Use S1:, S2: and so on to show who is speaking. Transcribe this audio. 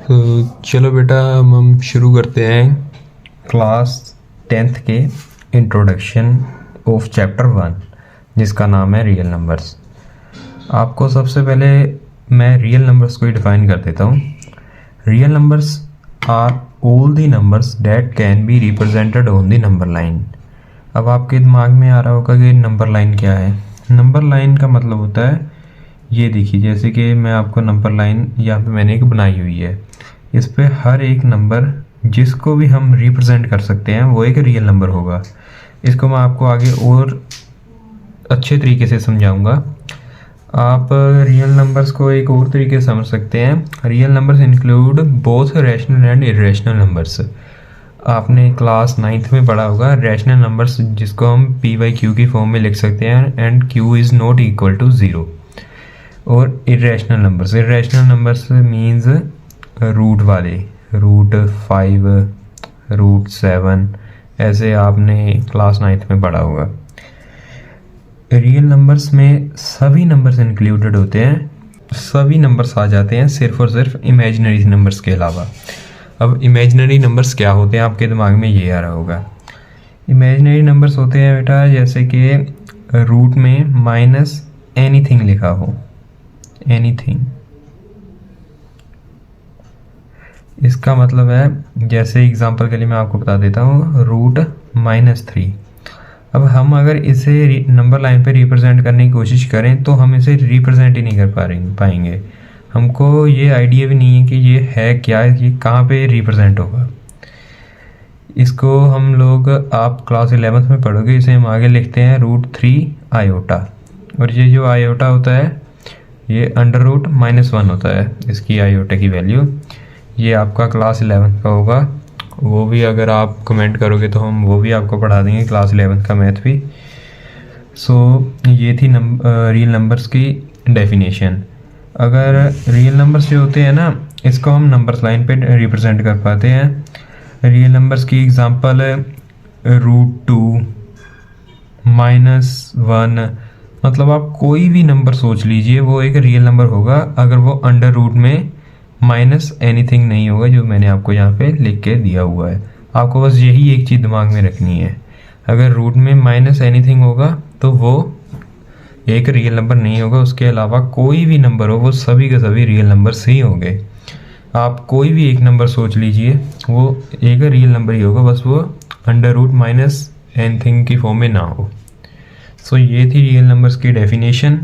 S1: चलो बेटा हम शुरू करते हैं क्लास 10th के इंट्रोडक्शन ऑफ चैप्टर 1 जिसका नाम है रियल नंबर्स। आपको सबसे पहले मैं रियल नंबर्स को ही डिफाइन कर देता हूँ। Real numbers are all the numbers that can be represented on the number line. अब आपके दिमाग में आ रहा होगा कि नंबर लाइन क्या है। नंबर लाइन का मतलब होता है, ये देखिए जैसे कि मैं आपको नंबर लाइन यहाँ पे मैंने एक बनाई हुई है, इस पे हर एक नंबर जिसको भी हम रिप्रेजेंट कर सकते हैं वो एक रियल नंबर होगा। इसको मैं आपको आगे और अच्छे तरीके से समझाऊंगा। आप रियल नंबर्स को एक और तरीके से समझ सकते हैं। Real numbers include both rational and irrational numbers. आपने क्लास 9th में पढ़ा होगा रैशनल नंबर्स जिसको हम p/q की फॉर्म में लिख सकते हैं and q is not equal to 0। और इरेशनल नंबर्स मीन्स रूट वाले, रूट 5, रूट 7, ऐसे आपने क्लास 9th में पढ़ा होगा। रियल नंबर्स में सभी नंबर्स इंक्लूडेड होते हैं, सभी नंबर्स आ जाते हैं सिर्फ और सिर्फ इमेजिनरी नंबर्स के अलावा। अब इमेजिनरी नंबर्स क्या होते हैं, आपके दिमाग में ये आ रहा होगा। इमेजिनरी नंबर्स होते हैं बेटा जैसे कि रूट में माइनस एनीथिंग लिखा हो, एनीथिंग। इसका मतलब है, जैसे एग्जांपल के लिए मैं आपको बता देता हूँ, रूट -3। अब हम अगर इसे नंबर लाइन पे रिप्रेजेंट करने की कोशिश करें तो हम इसे रिप्रेजेंट ही नहीं कर पाएंगे। हमको ये आइडिया भी नहीं है कि ये है क्या, ये कहाँ पे रिप्रेजेंट होगा। इसको हम लोग, आप क्लास 11th में पढ़ोगे, इसे हम आगे लिखते हैं √3 आयोटा। और ये जो आयोटा होता है ये अंडर रूट -1 होता है, इसकी आयोटा की वैल्यू। ये आपका क्लास 11th का होगा, वो भी अगर आप कमेंट करोगे तो हम वो भी आपको पढ़ा देंगे, क्लास 11th का मैथ भी। ये थी रियल नंबर्स की डेफिनेशन। अगर रियल नंबर्स जो होते हैं ना, इसको हम नंबर्स लाइन पे रिप्रेजेंट कर पाते हैं। रियल नंबर्स की एग्जांपल है √2, -1। मतलब आप कोई भी नंबर सोच लीजिए, वो एक रियल नंबर होगा अगर वो अंडर रूट में माइनस एनीथिंग नहीं होगा, जो मैंने आपको यहाँ पे लिख के दिया हुआ है। आपको बस यही एक चीज़ दिमाग में रखनी है, अगर रूट में माइनस एनीथिंग होगा तो वो एक रियल नंबर नहीं होगा। उसके अलावा कोई भी नंबर हो वो सभी के सभी रियल नंबर्स ही होंगे। आप कोई भी एक नंबर सोच लीजिए, वो एक रियल नंबर ही होगा, बस वो अंडर रूट माइनस एनीथिंग की फॉर्म में ना हो। ये थी रियल नंबर्स की डेफिनेशन।